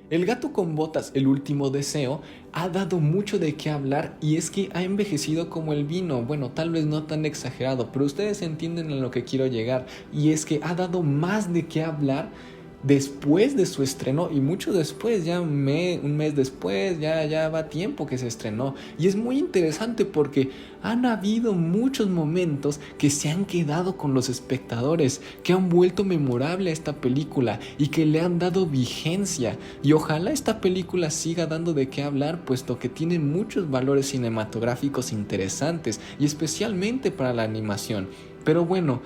El gato con botas, el último deseo, ha dado mucho de qué hablar y es que ha envejecido como el vino. Bueno, tal vez no tan exagerado, pero ustedes entienden a lo que quiero llegar. Y es que ha dado más de qué hablar después de su estreno y mucho después, ya un mes después, ya va tiempo que se estrenó. Y es muy interesante porque han habido muchos momentos que se han quedado con los espectadores, que han vuelto memorable a esta película y que le han dado vigencia. Y ojalá esta película siga dando de qué hablar, puesto que tiene muchos valores cinematográficos interesantes y especialmente para la animación. Pero bueno,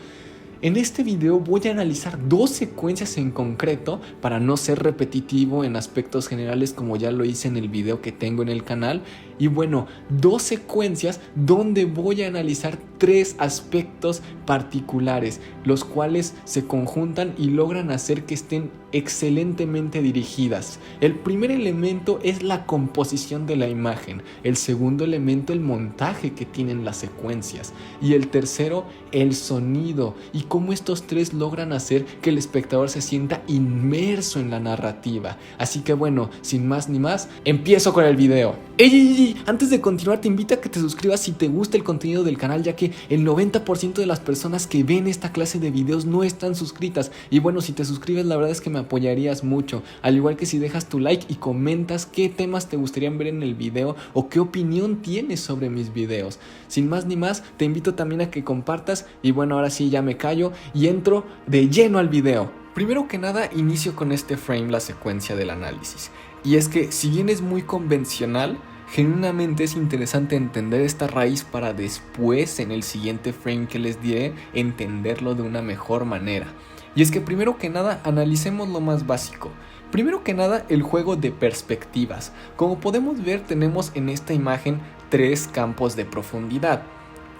en este video voy a analizar dos secuencias en concreto para no ser repetitivo en aspectos generales como ya lo hice en el video que tengo en el canal. Y bueno, dos secuencias donde voy a analizar tres aspectos particulares, los cuales se conjuntan y logran hacer que estén excelentemente dirigidas. El primer elemento es la composición de la imagen, el segundo elemento el montaje que tienen las secuencias y el tercero el sonido y cómo estos tres logran hacer que el espectador se sienta inmerso en la narrativa. Así que bueno, sin más ni más, empiezo con el video. ¡Ey! Antes de continuar te invito a que te suscribas si te gusta el contenido del canal, ya que el 90% de las personas que ven esta clase de videos no están suscritas. Y bueno, si te suscribes la verdad es que me apoyarías mucho, al igual que si dejas tu like y comentas qué temas te gustarían ver en el video o qué opinión tienes sobre mis videos. Sin más ni más, te invito también a que compartas y bueno, ahora sí ya me callo y entro de lleno al video. Primero que nada, inicio con este frame la secuencia del análisis. Y es que si bien es muy convencional, genuinamente es interesante entender esta raíz para después, en el siguiente frame que les diré, entenderlo de una mejor manera. Y es que primero que nada analicemos lo más básico. Primero que nada el juego de perspectivas. Como podemos ver tenemos en esta imagen tres campos de profundidad.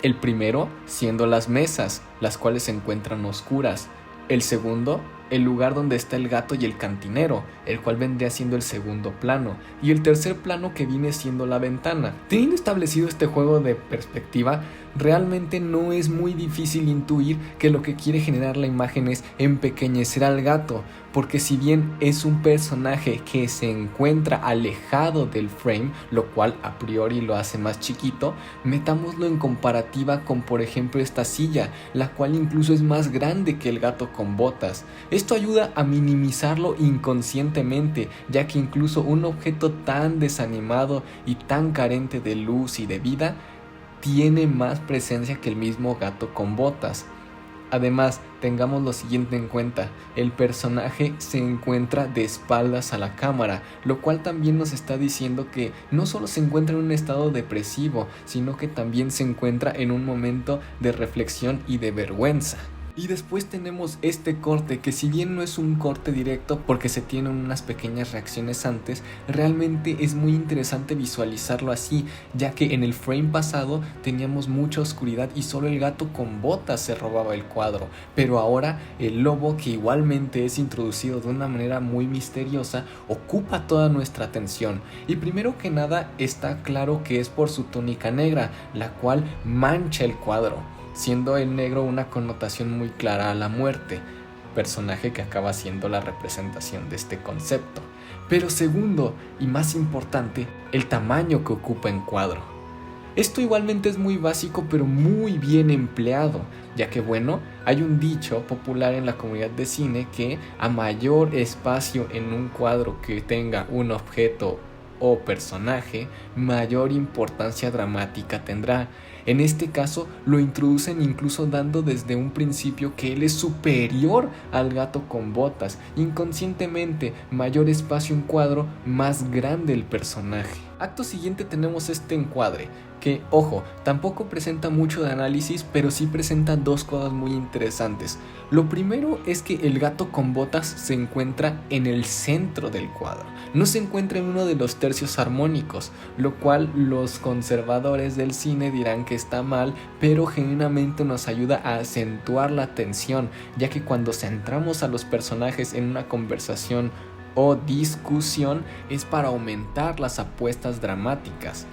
El primero siendo las mesas, las cuales se encuentran oscuras. El segundo, el lugar donde está el gato y el cantinero, el cual vendría siendo el segundo plano, y el tercer plano que viene siendo la ventana. Teniendo establecido este juego de perspectiva, realmente no es muy difícil intuir que lo que quiere generar la imagen es empequeñecer al gato, porque si bien es un personaje que se encuentra alejado del frame, lo cual a priori lo hace más chiquito, metámoslo en comparativa con por ejemplo esta silla, la cual incluso es más grande que el gato con botas. Esto ayuda a minimizarlo inconscientemente, ya que incluso un objeto tan desanimado y tan carente de luz y de vida tiene más presencia que el mismo gato con botas. Además, tengamos lo siguiente en cuenta, el personaje se encuentra de espaldas a la cámara, lo cual también nos está diciendo que no solo se encuentra en un estado depresivo, sino que también se encuentra en un momento de reflexión y de vergüenza. Y después tenemos este corte que si bien no es un corte directo porque se tienen unas pequeñas reacciones antes, realmente es muy interesante visualizarlo así, ya que en el frame pasado teníamos mucha oscuridad y solo el gato con botas se robaba el cuadro, pero ahora el lobo, que igualmente es introducido de una manera muy misteriosa, ocupa toda nuestra atención. Y primero que nada está claro que es por su túnica negra, la cual mancha el cuadro, siendo el negro una connotación muy clara a la muerte, personaje que acaba siendo la representación de este concepto. Pero segundo y más importante, el tamaño que ocupa en cuadro. Esto igualmente es muy básico pero muy bien empleado, ya que bueno, hay un dicho popular en la comunidad de cine que a mayor espacio en un cuadro que tenga un objeto o personaje, mayor importancia dramática tendrá. En este caso lo introducen incluso dando desde un principio que él es superior al gato con botas. Inconscientemente, mayor espacio en cuadro, más grande el personaje. Acto siguiente tenemos este encuadre, que, ojo, tampoco presenta mucho de análisis, pero sí presenta dos cosas muy interesantes. Lo primero es que el gato con botas se encuentra en el centro del cuadro, no se encuentra en uno de los tercios armónicos, lo cual los conservadores del cine dirán que está mal, pero genuinamente nos ayuda a acentuar la tensión, ya que cuando centramos a los personajes en una conversación o discusión es para aumentar las apuestas dramáticas.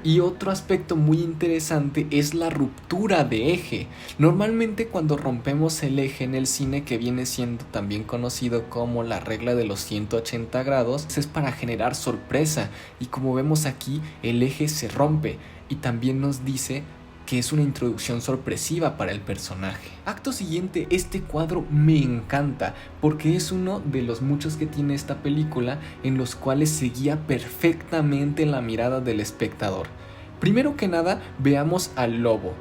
Y otro aspecto muy interesante es la ruptura de eje. Normalmente cuando rompemos el eje en el cine, que viene siendo también conocido como la regla de los 180 grados, es para generar sorpresa, y como vemos aquí el eje se rompe y también nos dice que es una introducción sorpresiva para el personaje. Acto siguiente, este cuadro me encanta porque es uno de los muchos que tiene esta película en los cuales se guía perfectamente la mirada del espectador. Primero que nada, veamos al lobo.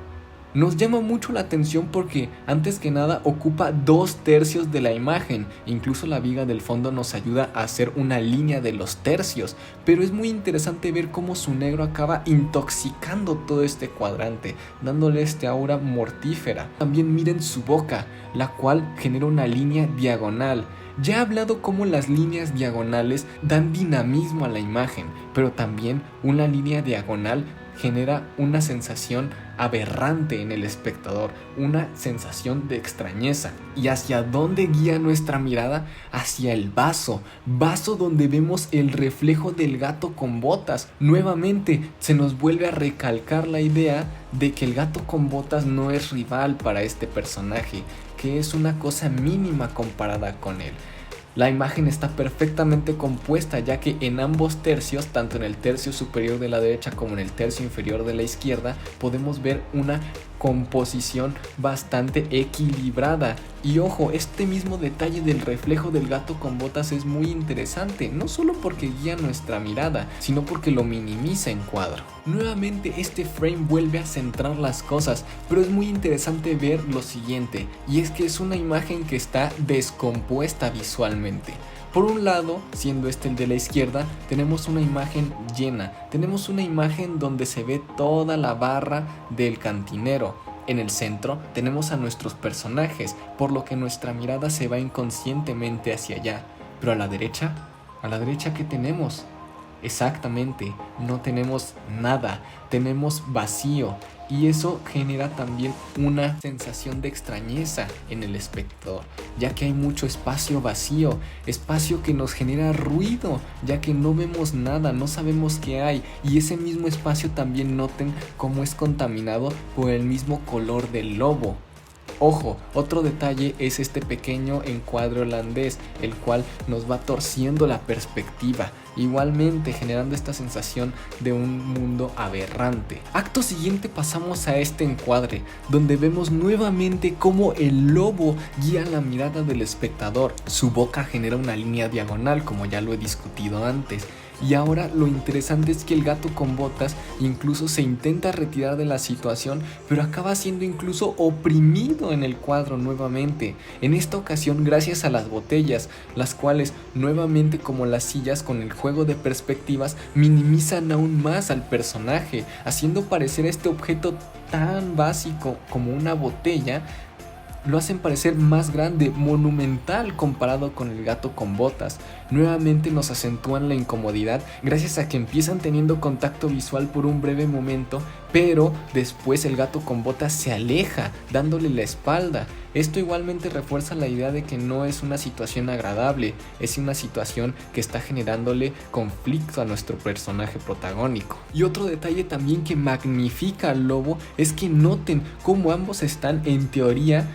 Nos llama mucho la atención porque antes que nada ocupa 2/3 de la imagen, incluso la viga del fondo nos ayuda a hacer una línea de los tercios, pero es muy interesante ver cómo su negro acaba intoxicando todo este cuadrante, dándole este aura mortífera. También miren su boca, la cual genera una línea diagonal. Ya he hablado cómo las líneas diagonales dan dinamismo a la imagen, pero también una línea diagonal genera una sensación aberrante en el espectador, una sensación de extrañeza. ¿Y hacia dónde guía nuestra mirada? Hacia el vaso donde vemos el reflejo del gato con botas. Nuevamente se nos vuelve a recalcar la idea de que el gato con botas no es rival para este personaje, que es una cosa mínima comparada con él. La imagen está perfectamente compuesta, ya que en ambos tercios, tanto en el tercio superior de la derecha como en el tercio inferior de la izquierda, podemos ver una composición bastante equilibrada. Y ojo, este mismo detalle del reflejo del gato con botas es muy interesante, no solo porque guía nuestra mirada, sino porque lo minimiza en cuadro. Nuevamente este frame vuelve a centrar las cosas, pero es muy interesante ver lo siguiente, y es que es una imagen que está descompuesta visualmente. Por un lado, siendo este el de la izquierda, tenemos una imagen llena, tenemos una imagen donde se ve toda la barra del cantinero. En el centro tenemos a nuestros personajes, por lo que nuestra mirada se va inconscientemente hacia allá. Pero a la derecha, ¿qué tenemos? Exactamente, no tenemos nada, tenemos vacío, y eso genera también una sensación de extrañeza en el espectador, ya que hay mucho espacio vacío, espacio que nos genera ruido, ya que no vemos nada, no sabemos qué hay, y ese mismo espacio también noten cómo es contaminado por el mismo color del lobo. Ojo, otro detalle es este pequeño encuadre holandés, el cual nos va torciendo la perspectiva, igualmente generando esta sensación de un mundo aberrante. Acto siguiente pasamos a este encuadre, donde vemos nuevamente cómo el lobo guía la mirada del espectador. Su boca genera una línea diagonal, como ya lo he discutido antes. Y ahora lo interesante es que el gato con botas incluso se intenta retirar de la situación, pero acaba siendo incluso oprimido en el cuadro nuevamente. En esta ocasión gracias a las botellas, las cuales nuevamente como las sillas con el juego de perspectivas minimizan aún más al personaje, haciendo parecer este objeto tan básico como una botella, lo hacen parecer más grande, monumental comparado con el gato con botas. Nuevamente nos acentúan la incomodidad gracias a que empiezan teniendo contacto visual por un breve momento, pero después el gato con botas se aleja, dándole la espalda. Esto igualmente refuerza la idea de que no es una situación agradable, es una situación que está generándole conflicto a nuestro personaje protagónico. Y otro detalle también que magnifica al lobo es que noten cómo ambos están en teoría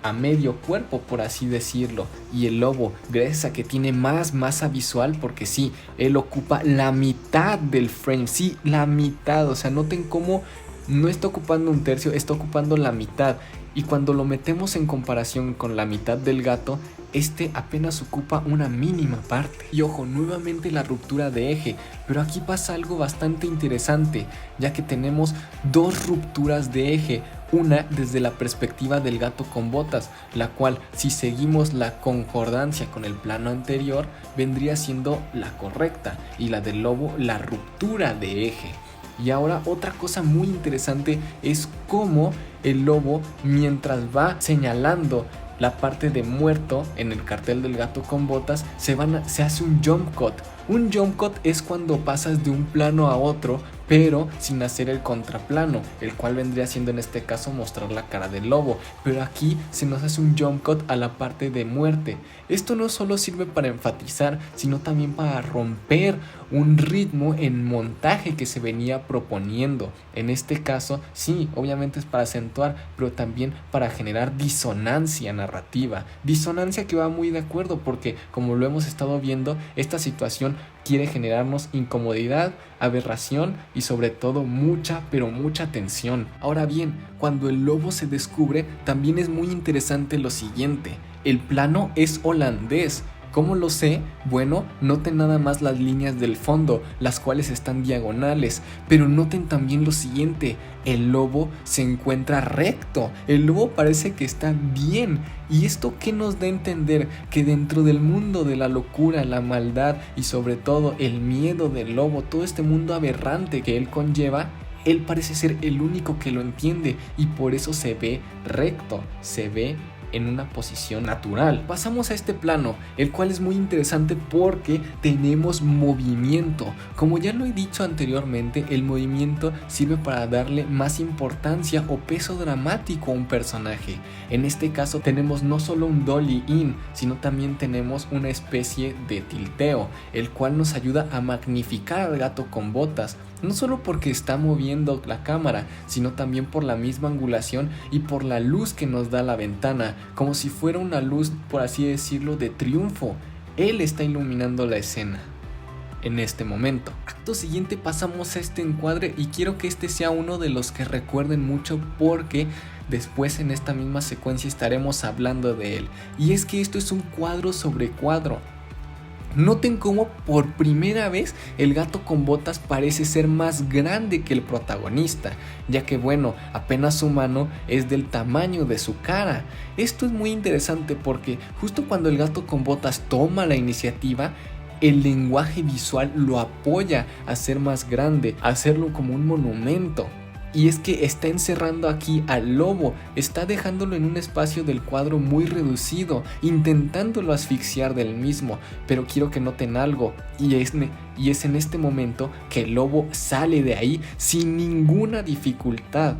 a medio cuerpo, por así decirlo, y el lobo, gracias a que tiene más masa visual, porque sí, él ocupa la mitad del frame, sí, la mitad, o sea, noten cómo no está ocupando un tercio, está ocupando la mitad, y cuando lo metemos en comparación con la mitad del gato, este apenas ocupa una mínima parte. Y ojo, nuevamente la ruptura de eje, pero aquí pasa algo bastante interesante, ya que tenemos dos rupturas de eje. Una desde la perspectiva del gato con botas, la cual, si seguimos la concordancia con el plano anterior, vendría siendo la correcta, y la del lobo la ruptura de eje. Y ahora otra cosa muy interesante es cómo el lobo, mientras va señalando la parte de muerto en el cartel del gato con botas, se hace un jump cut, Un jump cut es cuando pasas de un plano a otro, pero sin hacer el contraplano, el cual vendría siendo en este caso mostrar la cara del lobo, pero aquí se nos hace un jump cut a la parte de muerte. Esto no solo sirve para enfatizar, sino también para romper un ritmo en montaje que se venía proponiendo. En este caso, sí, obviamente es para acentuar, pero también para generar disonancia narrativa. Disonancia que va muy de acuerdo porque, como lo hemos estado viendo, esta situación quiere generarnos incomodidad, aberración y sobre todo mucha, pero mucha tensión. Ahora bien, cuando el lobo se descubre, también es muy interesante lo siguiente. El plano es holandés. ¿Cómo lo sé? Bueno, noten nada más las líneas del fondo, las cuales están diagonales, pero noten también lo siguiente, el lobo se encuentra recto, el lobo parece que está bien, y esto ¿qué nos da a entender? Que dentro del mundo de la locura, la maldad y sobre todo el miedo del lobo, todo este mundo aberrante que él conlleva, él parece ser el único que lo entiende y por eso se ve recto, se ve en una posición natural. Pasamos a este plano, el cual es muy interesante porque tenemos movimiento. Como ya lo he dicho anteriormente, el movimiento sirve para darle más importancia o peso dramático a un personaje. En este caso tenemos no solo un dolly in, sino también tenemos una especie de tilteo, el cual nos ayuda a magnificar al gato con botas. No solo porque está moviendo la cámara, sino también por la misma angulación y por la luz que nos da la ventana, como si fuera una luz, por así decirlo, de triunfo. Él está iluminando la escena en este momento. Acto siguiente pasamos a este encuadre y quiero que este sea uno de los que recuerden mucho porque después en esta misma secuencia estaremos hablando de él. Y es que esto es un cuadro sobre cuadro. Noten cómo por primera vez el gato con botas parece ser más grande que el protagonista, ya que bueno, apenas su mano es del tamaño de su cara. Esto es muy interesante porque justo cuando el gato con botas toma la iniciativa, el lenguaje visual lo apoya a ser más grande, a hacerlo como un monumento. Y es que está encerrando aquí al lobo, está dejándolo en un espacio del cuadro muy reducido, intentándolo asfixiar del mismo. Pero quiero que noten algo, y es en este momento que el lobo sale de ahí sin ninguna dificultad.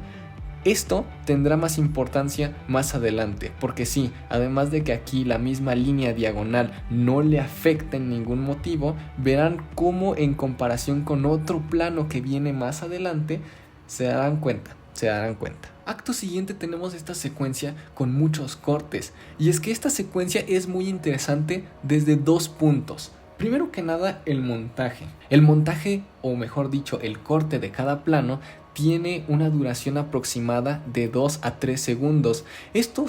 Esto tendrá más importancia más adelante, porque sí, además de que aquí la misma línea diagonal no le afecta en ningún motivo, verán cómo en comparación con otro plano que viene más adelante, se darán cuenta. Acto siguiente tenemos esta secuencia con muchos cortes, y es que esta secuencia es muy interesante desde dos puntos. Primero que nada, el montaje. El montaje, o mejor dicho, el corte de cada plano tiene una duración aproximada de 2 a 3 segundos. Esto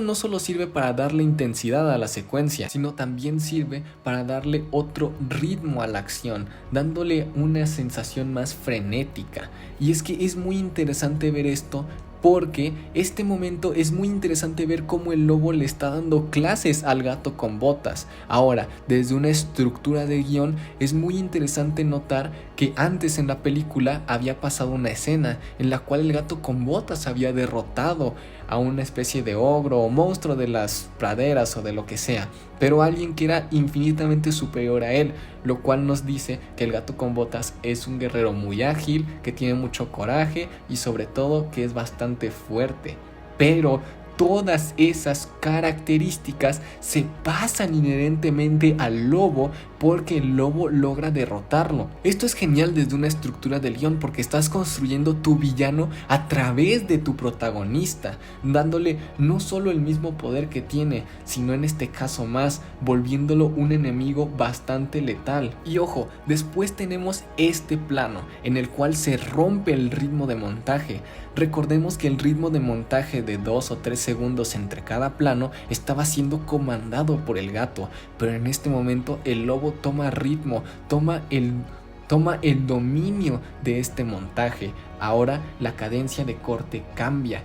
no solo sirve para darle intensidad a la secuencia, sino también sirve para darle otro ritmo a la acción, dándole una sensación más frenética. Y es que es muy interesante ver esto, porque este momento es muy interesante ver cómo el lobo le está dando clases al gato con botas. Ahora, desde una estructura de guión, es muy interesante notar que antes en la película había pasado una escena en la cual el gato con botas había derrotado a una especie de ogro o monstruo de las praderas o de lo que sea, pero alguien que era infinitamente superior a él, lo cual nos dice que el gato con botas es un guerrero muy ágil, que tiene mucho coraje y sobre todo que es bastante fuerte. Pero todas esas características se pasan inherentemente al lobo porque el lobo logra derrotarlo. Esto es genial desde una estructura del guión porque estás construyendo tu villano a través de tu protagonista, dándole no solo el mismo poder que tiene, sino en este caso más, volviéndolo un enemigo bastante letal. Y ojo, después tenemos este plano en el cual se rompe el ritmo de montaje. Recordemos que el ritmo de montaje de 2 o 3 segundos entre cada plano estaba siendo comandado por el gato, pero en este momento el lobo toma ritmo, toma el dominio de este montaje. Ahora la cadencia de corte cambia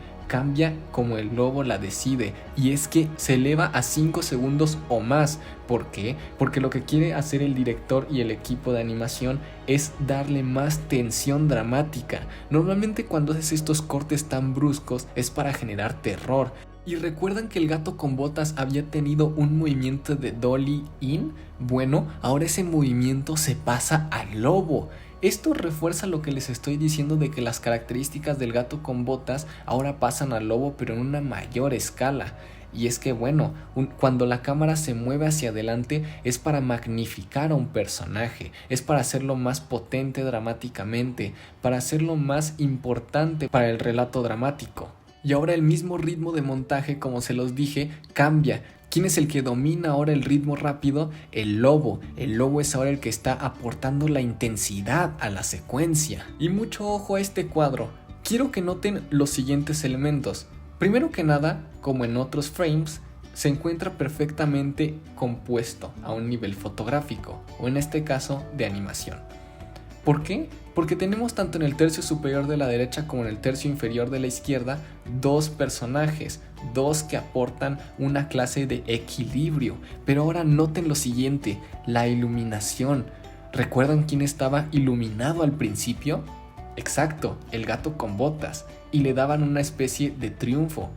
como el lobo la decide, y es que se eleva a 5 segundos o más. ¿Por qué? Porque lo que quiere hacer el director y el equipo de animación es darle más tensión dramática. Normalmente cuando haces estos cortes tan bruscos es para generar terror. ¿Y recuerdan que el gato con botas había tenido un movimiento de dolly in? Bueno, ahora ese movimiento se pasa al lobo. Esto refuerza lo que les estoy diciendo de que las características del gato con botas ahora pasan al lobo, pero en una mayor escala. Y es que bueno, cuando la cámara se mueve hacia adelante es para magnificar a un personaje, es para hacerlo más potente dramáticamente, para hacerlo más importante para el relato dramático. Y ahora el mismo ritmo de montaje, como se los dije, cambia. ¿Quién es el que domina ahora el ritmo rápido? El lobo. El lobo es ahora el que está aportando la intensidad a la secuencia. Y mucho ojo a este cuadro. Quiero que noten los siguientes elementos. Primero que nada, como en otros frames, se encuentra perfectamente compuesto a un nivel fotográfico, o en este caso de animación. ¿Por qué? Porque tenemos tanto en el tercio superior de la derecha como en el tercio inferior de la izquierda dos personajes, dos que aportan una clase de equilibrio. Pero ahora noten lo siguiente, la iluminación. ¿Recuerdan quién estaba iluminado al principio? Exacto, el gato con botas, y le daban una especie de triunfo.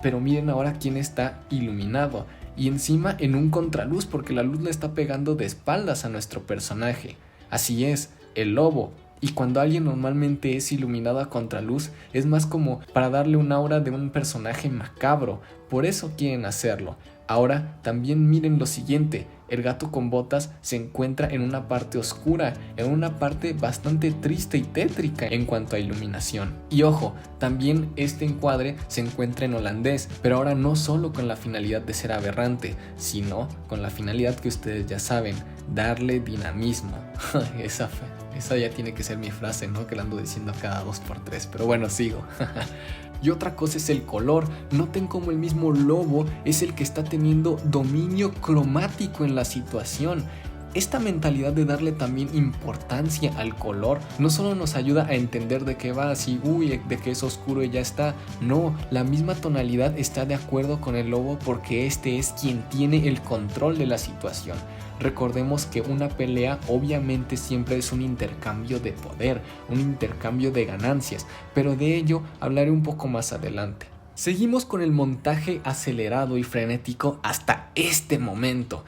Pero miren ahora quién está iluminado, y encima en un contraluz porque la luz le está pegando de espaldas a nuestro personaje. Así es, el lobo. Y cuando alguien normalmente es iluminado a contraluz, es más como para darle un aura de un personaje macabro. Por eso quieren hacerlo. Ahora también miren lo siguiente, el gato con botas se encuentra en una parte oscura, en una parte bastante triste y tétrica en cuanto a iluminación. Y ojo, también este encuadre se encuentra en holandés, pero ahora no solo con la finalidad de ser aberrante, sino con la finalidad que ustedes ya saben, darle dinamismo. Esa ya tiene que ser mi frase, ¿no? Que la ando diciendo cada 2x3, pero bueno, sigo. Y otra cosa es el color. Noten cómo el mismo lobo es el que está teniendo dominio cromático en la situación. Esta mentalidad de darle también importancia al color no solo nos ayuda a entender de qué va, así, de que es oscuro y ya está. No, la misma tonalidad está de acuerdo con el lobo porque este es quien tiene el control de la situación. Recordemos que una pelea obviamente siempre es un intercambio de poder, un intercambio de ganancias, pero de ello hablaré un poco más adelante. Seguimos con el montaje acelerado y frenético hasta este momento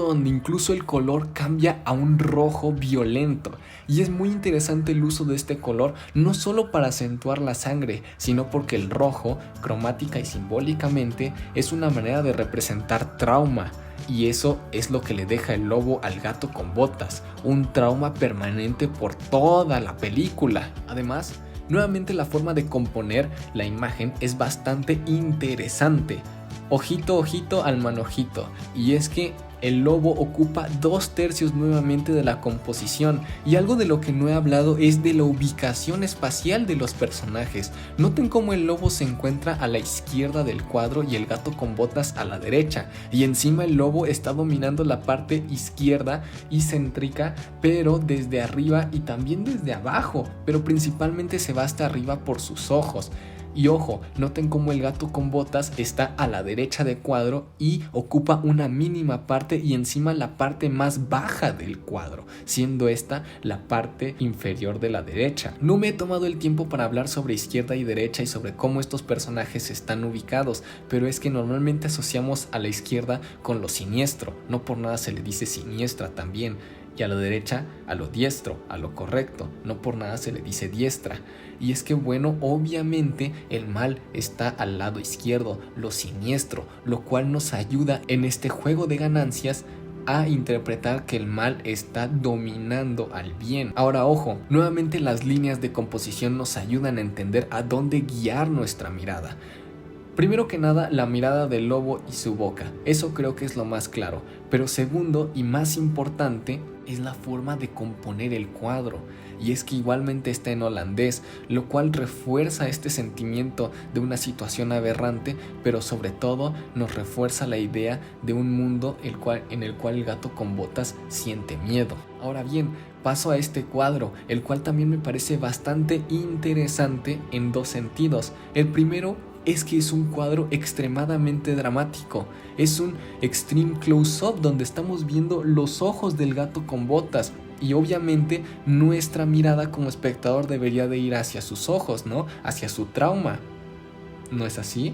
donde incluso el color cambia a un rojo violento. Y es muy interesante el uso de este color, no solo para acentuar la sangre, sino porque el rojo, cromática y simbólicamente, es una manera de representar trauma. Y eso es lo que le deja el lobo al gato con botas, un trauma permanente por toda la película. Además, nuevamente la forma de componer la imagen es bastante interesante. Ojito, ojito al manojito. Y es que el lobo ocupa 2/3 nuevamente de la composición, y algo de lo que no he hablado es de la ubicación espacial de los personajes. Noten cómo el lobo se encuentra a la izquierda del cuadro y el gato con botas a la derecha, y encima el lobo está dominando la parte izquierda y céntrica, pero desde arriba y también desde abajo, pero principalmente se va hasta arriba por sus ojos. Y ojo, noten cómo el gato con botas está a la derecha del cuadro y ocupa una mínima parte y encima la parte más baja del cuadro, siendo esta la parte inferior de la derecha. No me he tomado el tiempo para hablar sobre izquierda y derecha y sobre cómo estos personajes están ubicados, pero es que normalmente asociamos a la izquierda con lo siniestro, no por nada se le dice siniestra también. Y a la derecha a lo diestro, a lo correcto, no por nada se le dice diestra. Y es que bueno, obviamente el mal está al lado izquierdo, lo siniestro, lo cual nos ayuda en este juego de ganancias a interpretar que el mal está dominando al bien. Ahora ojo, nuevamente las líneas de composición nos ayudan a entender a dónde guiar nuestra mirada. Primero que nada, la mirada del lobo y su boca, eso creo que es lo más claro, pero segundo y más importante es la forma de componer el cuadro, y es que igualmente está en holandés, lo cual refuerza este sentimiento de una situación aberrante, pero sobre todo nos refuerza la idea de un mundo en el cual el gato con botas siente miedo. Ahora bien, paso a este cuadro, el cual también me parece bastante interesante en dos sentidos. El primero es que es un cuadro extremadamente dramático, es un extreme close-up donde estamos viendo los ojos del gato con botas y obviamente nuestra mirada como espectador debería de ir hacia sus ojos, ¿no? Hacia su trauma. ¿No es así?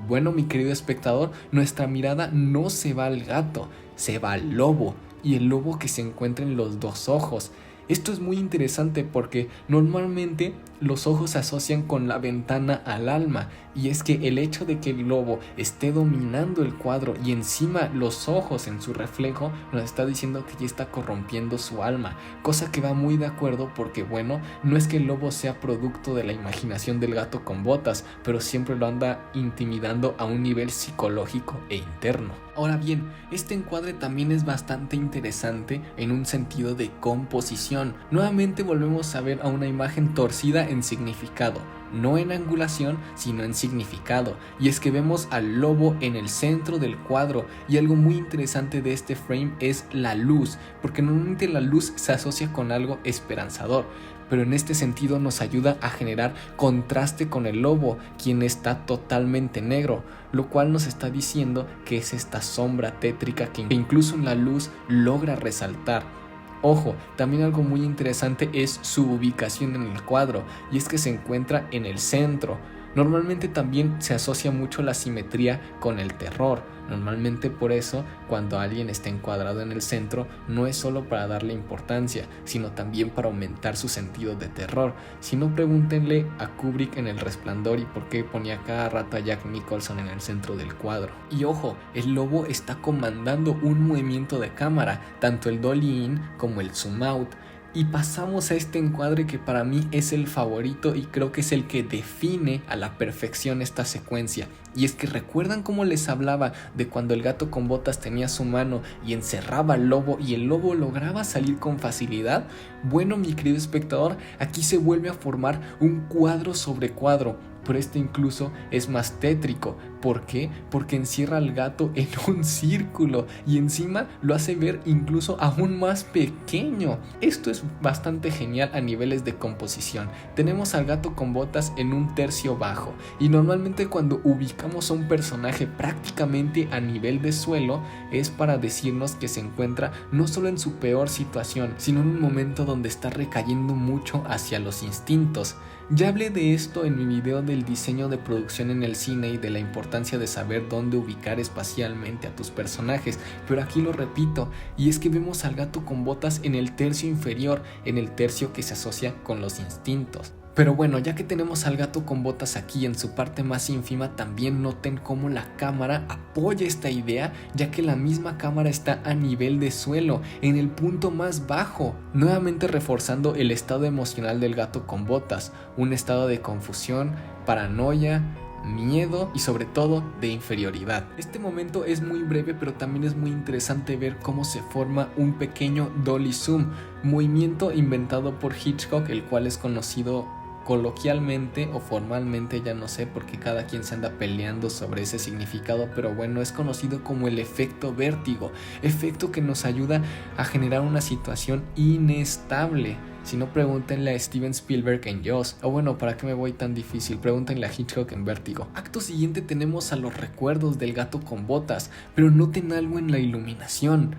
Bueno, mi querido espectador, nuestra mirada no se va al gato, se va al lobo, y el lobo que se encuentra en los dos ojos. Esto es muy interesante porque normalmente los ojos se asocian con la ventana al alma, y es que el hecho de que el lobo esté dominando el cuadro y encima los ojos en su reflejo nos está diciendo que ya está corrompiendo su alma, cosa que va muy de acuerdo porque bueno, no es que el lobo sea producto de la imaginación del gato con botas, pero siempre lo anda intimidando a un nivel psicológico e interno. Ahora bien, este encuadre también es bastante interesante en un sentido de composición. Nuevamente volvemos a ver a una imagen torcida en significado, no en angulación, sino en significado, y es que vemos al lobo en el centro del cuadro, y algo muy interesante de este frame es la luz, porque normalmente la luz se asocia con algo esperanzador, pero en este sentido nos ayuda a generar contraste con el lobo, quien está totalmente negro, lo cual nos está diciendo que es esta sombra tétrica que incluso en la luz logra resaltar. Ojo, también algo muy interesante es su ubicación en el cuadro, y es que se encuentra en el centro. Normalmente también se asocia mucho la simetría con el terror. Normalmente por eso, cuando alguien está encuadrado en el centro, no es solo para darle importancia, sino también para aumentar su sentido de terror. Si no, pregúntenle a Kubrick en El Resplandor y por qué ponía cada rato a Jack Nicholson en el centro del cuadro. Y ojo, el lobo está comandando un movimiento de cámara, tanto el dolly in como el zoom out. Y pasamos a este encuadre que para mí es el favorito y creo que es el que define a la perfección esta secuencia. Y es que recuerdan cómo les hablaba de cuando el gato con botas tenía su mano y encerraba al lobo y el lobo lograba salir con facilidad. Bueno, mi querido espectador, aquí se vuelve a formar un cuadro sobre cuadro, pero este incluso es más tétrico. ¿Por qué? Porque encierra al gato en un círculo y encima lo hace ver incluso aún más pequeño. Esto es bastante genial a niveles de composición. Tenemos al gato con botas en un tercio bajo, y normalmente cuando ubicamos a un personaje prácticamente a nivel de suelo es para decirnos que se encuentra no solo en su peor situación, sino en un momento donde está recayendo mucho hacia los instintos. Ya hablé de esto en mi video del diseño de producción en el cine y de la importancia de saber dónde ubicar espacialmente a tus personajes, pero aquí lo repito, y es que vemos al gato con botas en el tercio inferior, en el tercio que se asocia con los instintos. Pero bueno, ya que tenemos al gato con botas aquí en su parte más ínfima, también noten cómo la cámara apoya esta idea, ya que la misma cámara está a nivel de suelo, en el punto más bajo, nuevamente reforzando el estado emocional del gato con botas, un estado de confusión, paranoia, miedo y sobre todo de inferioridad. Este momento es muy breve, pero también es muy interesante ver cómo se forma un pequeño dolly zoom, movimiento inventado por Hitchcock, el cual es conocido coloquialmente o formalmente, ya no sé, porque cada quien se anda peleando sobre ese significado, pero bueno, es conocido como el efecto vértigo, efecto que nos ayuda a generar una situación inestable. Si no, pregúntenle a Steven Spielberg en Jaws, o bueno, ¿para qué me voy tan difícil? Pregúntenle a Hitchcock en Vértigo. Acto siguiente tenemos a los recuerdos del gato con botas, pero noten algo en la iluminación.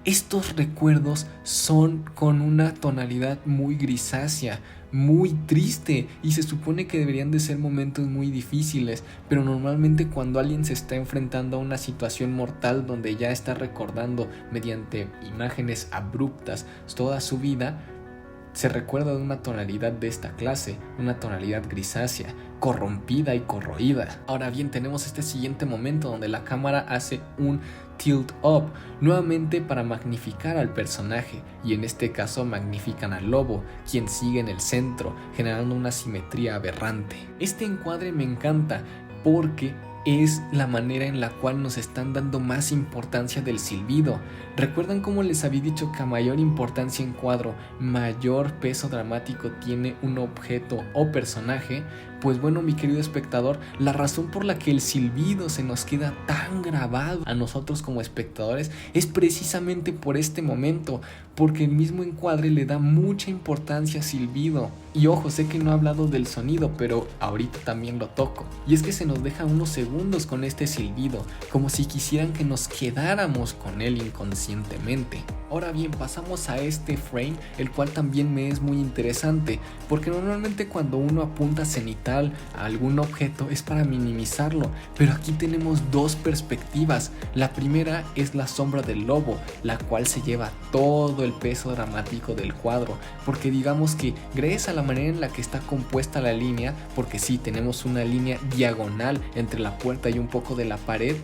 Estos recuerdos son con una tonalidad muy grisácea, muy triste, y se supone que deberían de ser momentos muy difíciles, pero normalmente cuando alguien se está enfrentando a una situación mortal donde ya está recordando mediante imágenes abruptas toda su vida, se recuerda de una tonalidad de esta clase, una tonalidad grisácea, corrompida y corroída. Ahora bien, tenemos este siguiente momento donde la cámara hace un tilt up, nuevamente para magnificar al personaje, y en este caso magnifican al lobo, quien sigue en el centro, generando una simetría aberrante. Este encuadre me encanta porque es la manera en la cual nos están dando más importancia del silbido. ¿Recuerdan cómo les había dicho que a mayor importancia en cuadro, mayor peso dramático tiene un objeto o personaje? Pues bueno, mi querido espectador, la razón por la que el silbido se nos queda tan grabado a nosotros como espectadores es precisamente por este momento, porque el mismo encuadre le da mucha importancia al silbido. Y ojo, sé que no he hablado del sonido, pero ahorita también lo toco. Y es que se nos deja unos segundos con este silbido, como si quisieran que nos quedáramos con él inconscientemente. Ahora bien, pasamos a este frame, el cual también me es muy interesante, porque normalmente cuando uno apunta cenital metal, a algún objeto, es para minimizarlo, pero aquí tenemos dos perspectivas. La primera es la sombra del lobo, la cual se lleva todo el peso dramático del cuadro, porque digamos que gracias a la manera en la que está compuesta la línea, porque sí, tenemos una línea diagonal entre la puerta y un poco de la pared,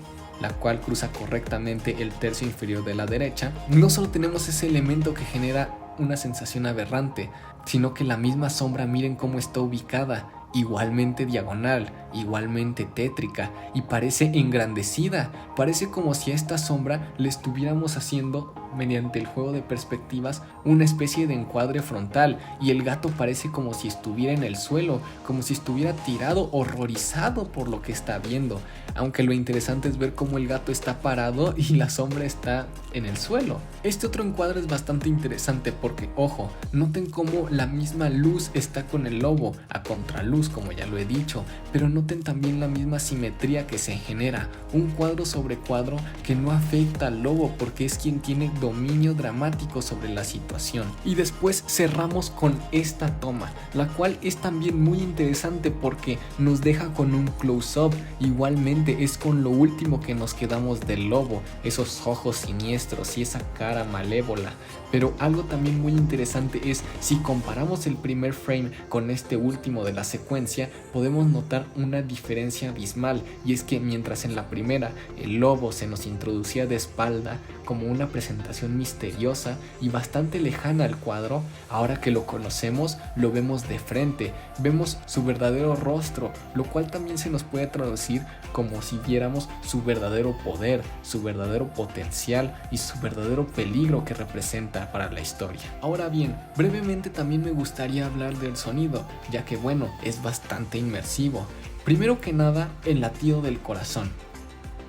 la cual cruza correctamente el tercio inferior de la derecha, no solo tenemos ese elemento que genera una sensación aberrante, sino que la misma sombra, miren cómo está ubicada, igualmente diagonal, igualmente tétrica, y parece engrandecida. Parece como si a esta sombra le estuviéramos haciendo, mediante el juego de perspectivas, una especie de encuadre frontal, y el gato parece como si estuviera en el suelo, como si estuviera tirado, horrorizado por lo que está viendo, aunque lo interesante es ver cómo el gato está parado y la sombra está en el suelo. Este otro encuadre es bastante interesante porque, ojo, noten cómo la misma luz está con el lobo, a contraluz, como ya lo he dicho, pero noten también la misma simetría que se genera, un cuadro sobre cuadro que no afecta al lobo porque es quien tiene dominio dramático sobre la situación. Y después cerramos con esta toma, la cual es también muy interesante porque nos deja con un close-up. Igualmente es con lo último que nos quedamos del lobo, esos ojos siniestros y esa cara malévola. Pero algo también muy interesante es, si comparamos el primer frame con este último de la secuencia, podemos notar una diferencia abismal, y es que mientras en la primera el lobo se nos introducía de espalda como una presentación misteriosa y bastante lejana al cuadro, ahora que lo conocemos lo vemos de frente, vemos su verdadero rostro, lo cual también se nos puede traducir como si viéramos su verdadero poder, su verdadero potencial y su verdadero peligro que representa para la historia. Ahora bien, brevemente también me gustaría hablar del sonido, ya que bueno, es bastante inmersivo. Primero que nada, el latido del corazón.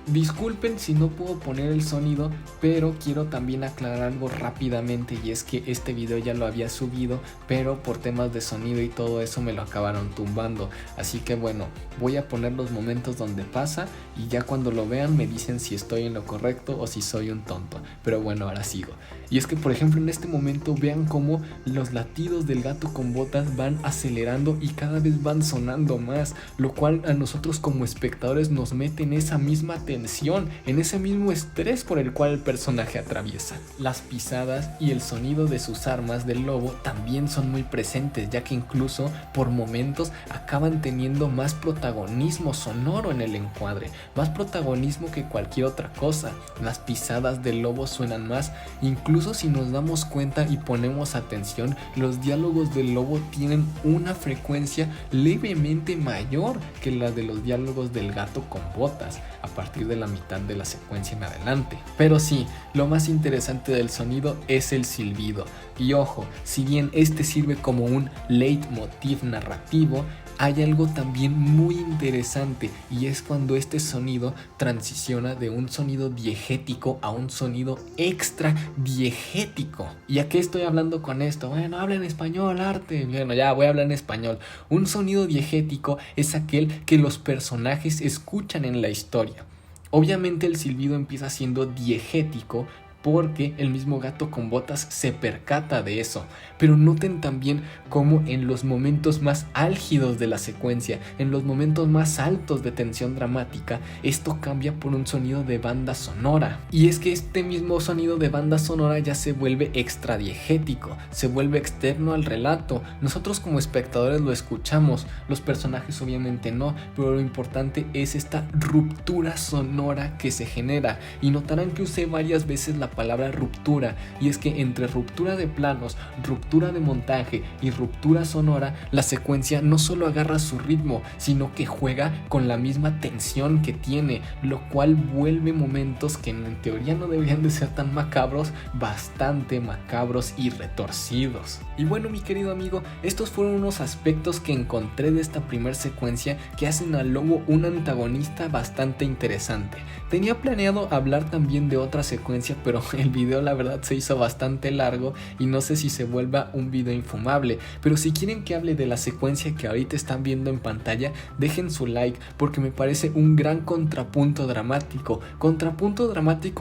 Disculpen si no puedo poner el sonido, pero quiero también aclarar algo rápidamente, y es que este video ya lo había subido, pero por temas de sonido y todo eso me lo acabaron tumbando. Así que bueno, voy a poner los momentos donde pasa y ya cuando lo vean me dicen si estoy en lo correcto o si soy un tonto. Pero bueno, ahora sigo. Y es que por ejemplo en este momento vean cómo los latidos del gato con botas van acelerando y cada vez van sonando más, lo cual a nosotros como espectadores nos mete en esa misma tensión, en ese mismo estrés por el cual el personaje atraviesa. Las pisadas y el sonido de sus armas del lobo también son muy presentes, ya que incluso por momentos acaban teniendo más protagonismo sonoro en el encuadre, más protagonismo que cualquier otra cosa. Las pisadas del lobo suenan más, incluso si nos damos cuenta y ponemos atención, los diálogos del lobo tienen una frecuencia levemente mayor que la de los diálogos del gato con botas a partir de la mitad de la secuencia en adelante. Pero sí, lo más interesante del sonido es el silbido. Y ojo, si bien este sirve como un leitmotiv narrativo, hay algo también muy interesante, y es cuando este sonido transiciona de un sonido diegético a un sonido extra diegético. ¿Y a qué estoy hablando con esto? Bueno, habla en español, arte. Bueno, ya voy a hablar en español. Un sonido diegético es aquel que los personajes escuchan en la historia. Obviamente el silbido empieza siendo diegético porque el mismo gato con botas se percata de eso, pero noten también cómo en los momentos más álgidos de la secuencia, en los momentos más altos de tensión dramática, esto cambia por un sonido de banda sonora. Y es que este mismo sonido de banda sonora ya se vuelve extradiegético, se vuelve externo al relato. Nosotros como espectadores lo escuchamos, los personajes obviamente no, pero lo importante es esta ruptura sonora que se genera. Y notarán que usé varias veces la palabra ruptura, y es que entre ruptura de planos, ruptura de montaje y ruptura sonora, la secuencia no solo agarra su ritmo, sino que juega con la misma tensión que tiene, lo cual vuelve momentos que en teoría no deberían de ser tan macabros, bastante macabros y retorcidos. Y bueno, mi querido amigo, estos fueron unos aspectos que encontré de esta primera secuencia que hacen al lobo un antagonista bastante interesante. Tenía planeado hablar también de otra secuencia, pero pero el video la verdad se hizo bastante largo y no sé si se vuelva un video infumable. Pero si quieren que hable de la secuencia que ahorita están viendo en pantalla, dejen su like porque me parece un gran contrapunto dramático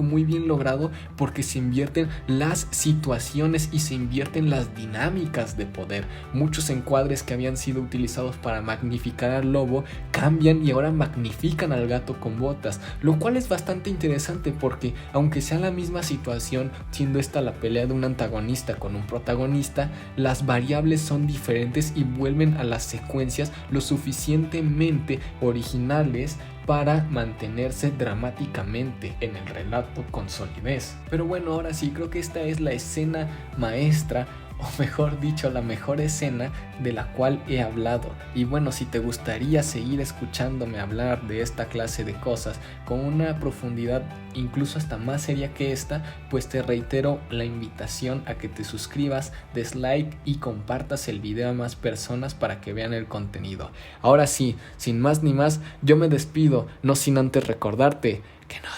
muy bien logrado, porque se invierten las situaciones y se invierten las dinámicas de poder. Muchos encuadres que habían sido utilizados para magnificar al lobo cambian y ahora magnifican al gato con botas, lo cual es bastante interesante porque aunque sea la misma situación, siendo esta la pelea de un antagonista con un protagonista, las variables son diferentes y vuelven a las secuencias lo suficientemente originales para mantenerse dramáticamente en el relato con solidez. Pero bueno, ahora sí, creo que esta es la escena maestra, o mejor dicho, la mejor escena de la cual he hablado. Y bueno, si te gustaría seguir escuchándome hablar de esta clase de cosas con una profundidad incluso hasta más seria que esta, pues te reitero la invitación a que te suscribas, des like y compartas el video a más personas para que vean el contenido. Ahora sí, sin más ni más, yo me despido, no sin antes recordarte que no